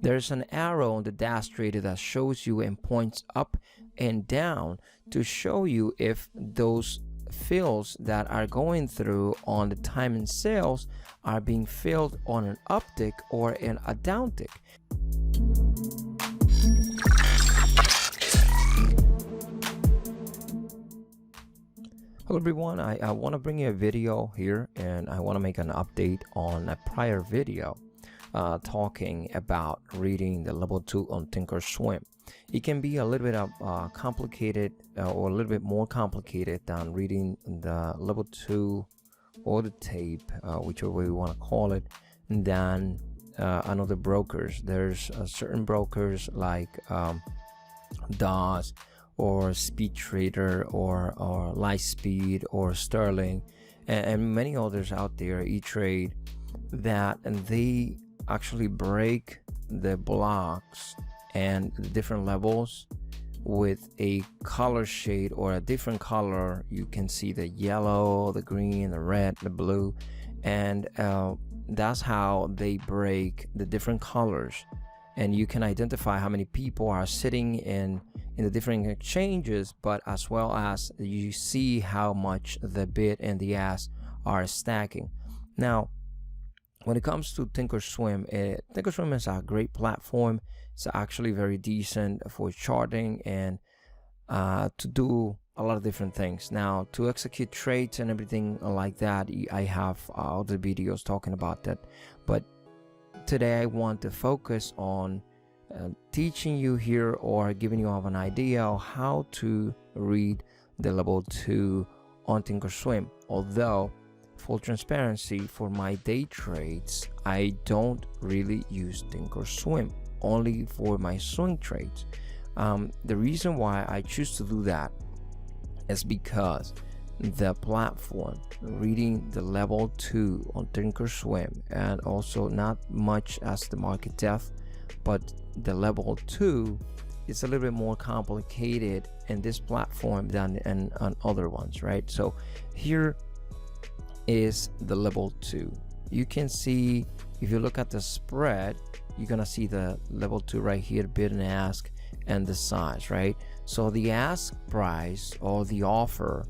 There's an arrow on the dash trader that shows you and points up and down to show you if those fills that are going through on the time and sales are being filled on an uptick or in a downtick. Hello everyone, I want to bring you a video here, and I want to make an update on a prior video talking about reading the level 2 on thinkorswim. It can be a little bit complicated or a little bit more complicated than reading the level 2 or the tape, whichever way we want to call it, than another brokers. There's certain brokers like DOS or Speed Trader or Lightspeed or Sterling and many others out there, E-Trade, that and they actually break the blocks and the different levels with a color shade or a different color. You can see the yellow, the green, the red, the blue, and that's how they break the different colors. And you can identify how many people are sitting in the different exchanges, but as well as you see how much the bid and the ask are stacking. Now, when it comes to thinkorswim, thinkorswim is a great platform. It's actually very decent for charting and to do a lot of different things. Now, to execute trades and everything like that, I have other videos talking about that, but today I want to focus on teaching you here or giving you an idea of how to read the level 2 on thinkorswim. Although, full transparency, for my day trades I don't really use thinkorswim, only for my swing trades. The reason why I choose to do that is because the platform reading the level 2 on thinkorswim, and also not much as the market depth, but the level 2 is a little bit more complicated in this platform than on other ones, right? So here is the level 2. You can see, if you look at the spread, you're gonna see the level 2 right here, bid and ask, and the size, right? So the ask price or the offer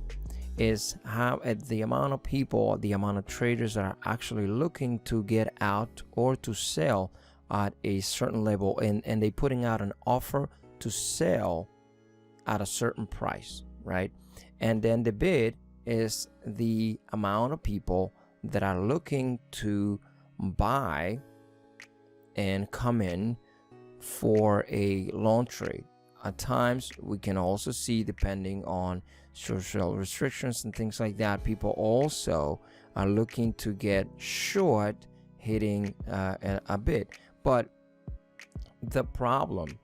is how the amount of people, the amount of traders that are actually looking to get out or to sell at a certain level, and they putting out an offer to sell at a certain price, right? And then the bid is the amount of people that are looking to buy and come in for a long trade. At times we can also see, depending on social restrictions and things like that, people also are looking to get short, hitting a bit. But the problem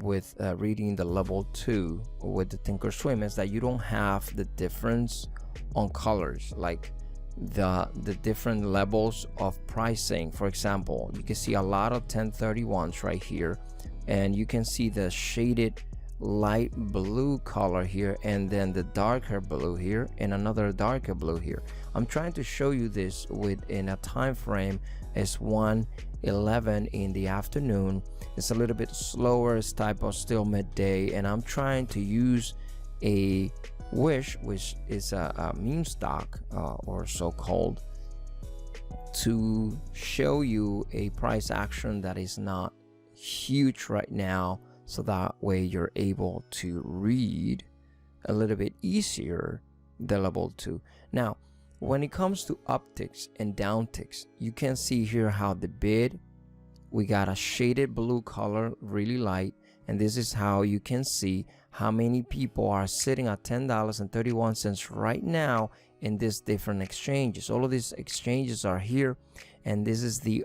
with reading the level 2 with the thinkorswim is that you don't have the difference on colors, like the different levels of pricing. For example, you can see a lot of 1031s right here, and you can see the shaded light blue color here, and then the darker blue here, and another darker blue here. I'm trying to show you this within a time frame is 1:11 in the afternoon. It's a little bit slower, it's type of still midday, and I'm trying to use a wish, which is a meme stock or so-called, to show you a price action that is not huge right now, so that way you're able to read a little bit easier the level 2. Now, when it comes to upticks and downticks, you can see here how the bid, we got a shaded blue color, really light, and this is how you can see how many people are sitting at $10.31 right now in these different exchanges. All of these exchanges are here, and this is the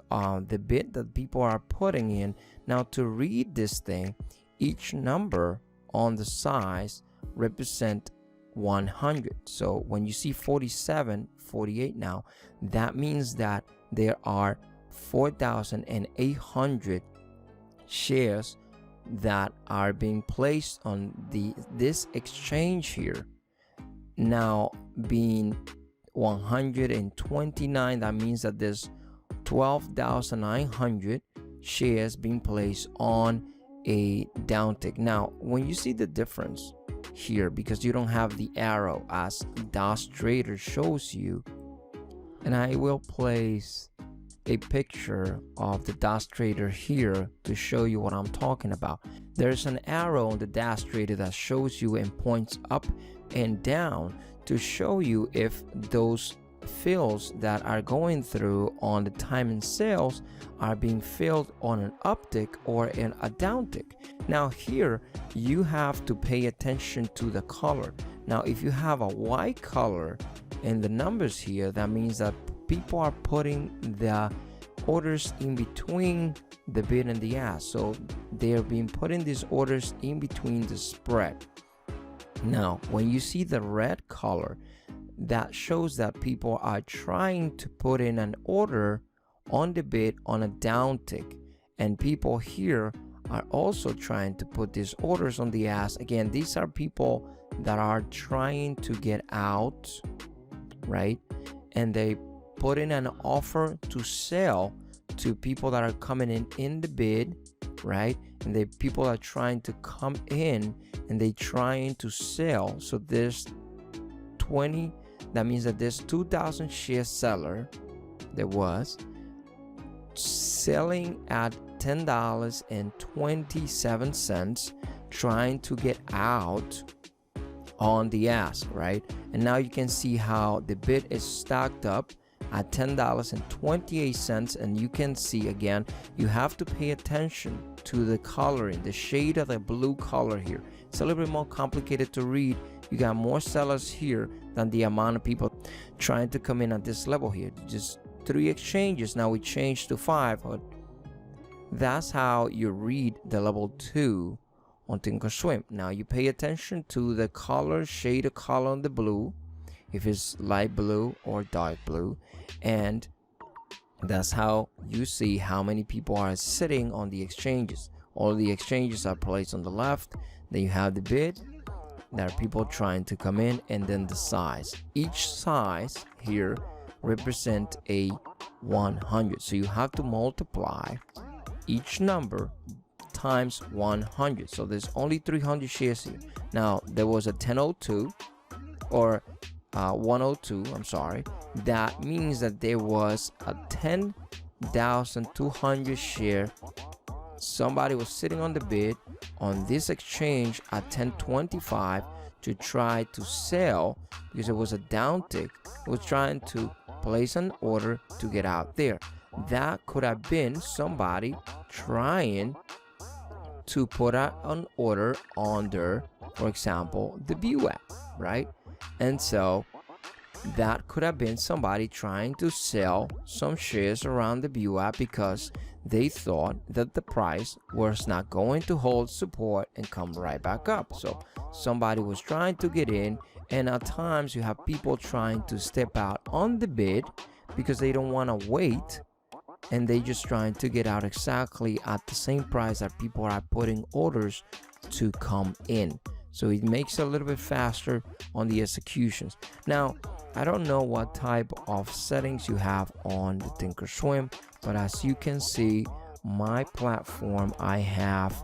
bid that people are putting in. Now, to read this thing, each number on the size represent 100. So when you see 47, 48 now, that means that there are 4,800 shares that are being placed on this exchange here. Now, being 129, that means that there's 12,900 shares being placed on a down tick. Now, when you see the difference here, because you don't have the arrow as DOS Trader shows you, and I will place a picture of the DOS Trader here to show you what I'm talking about. There's an arrow on the DOS Trader that shows you and points up and down to show you if those fills that are going through on the time and sales are being filled on an uptick or in a downtick. Now here you have to pay attention to the color. Now if you have a white color in the numbers here, that means that people are putting the orders in between the bid and the ask. So they're being putting these orders in between the spread. Now when you see the red color, that shows that people are trying to put in an order on the bid on a downtick, and people here are also trying to put these orders on the ask. Again, these are people that are trying to get out, right? And they put in an offer to sell to people that are coming in the bid, right? And the people are trying to come in and they trying to sell. So there's 20, that means that there's 2,000 share seller there was selling at $10.27, trying to get out on the ask, right? And now you can see how the bid is stacked up at $10.28, and you can see again, you have to pay attention to the coloring, the shade of the blue color here. It's a little bit more complicated to read. You got more sellers here than the amount of people trying to come in at this level here. Just 3 exchanges. Now we changed to 5, but that's how you read the level 2 on thinkorswim. Now you pay attention to the color, shade of color on the blue, if it's light blue or dark blue, and that's how you see how many people are sitting on the exchanges. All the exchanges are placed on the left. Then you have the bid. There are people trying to come in, and then the size. Each size here represent a 100. So you have to multiply each number times 100. So there's only 300 shares here. Now there was a 1002 or 102, I'm sorry. That means that there was a 10,200 share. Somebody was sitting on the bid on this exchange at 1025 to try to sell because it was a downtick. It was trying to place an order to get out there. That could have been somebody trying to put out an order under, for example, the view app, right? And so that could have been somebody trying to sell some shares around the view app because they thought that the price was not going to hold support and come right back up. So somebody was trying to get in, and at times you have people trying to step out on the bid because they don't want to wait, and they just trying to get out exactly at the same price that people are putting orders to come in. So it makes it a little bit faster on the executions. Now, I don't know what type of settings you have on the thinkorswim, but as you can see, my platform I have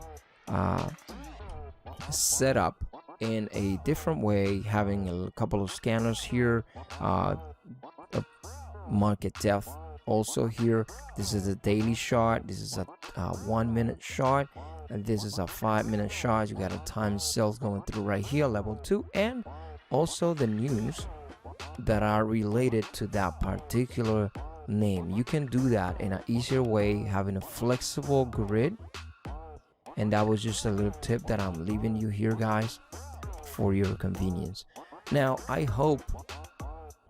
set up in a different way, having a couple of scanners here, a market depth also here. This is a daily chart, this is a 1 minute chart, and this is a 5 minute chart. You got a time sales going through right here, level 2, and also the news that are related to that particular name. You can do that in an easier way, having a flexible grid. And that was just a little tip that I'm leaving you here, guys, for your convenience. Now I hope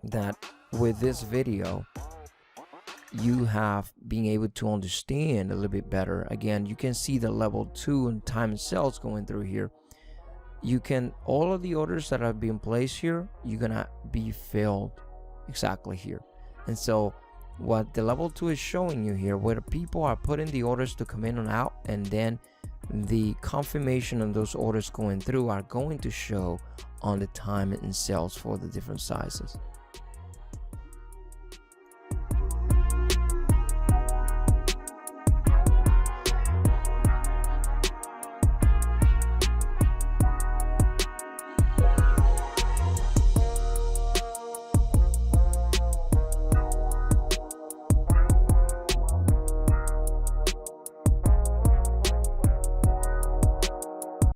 that with this video you have been able to understand a little bit better. Again, you can see the level 2 and time and sales going through here. You can, all of the orders that have been placed here, you're gonna be filled exactly here. And so what the level 2 is showing you here, where people are putting the orders to come in and out, and then the confirmation of those orders going through are going to show on the time and sales for the different sizes.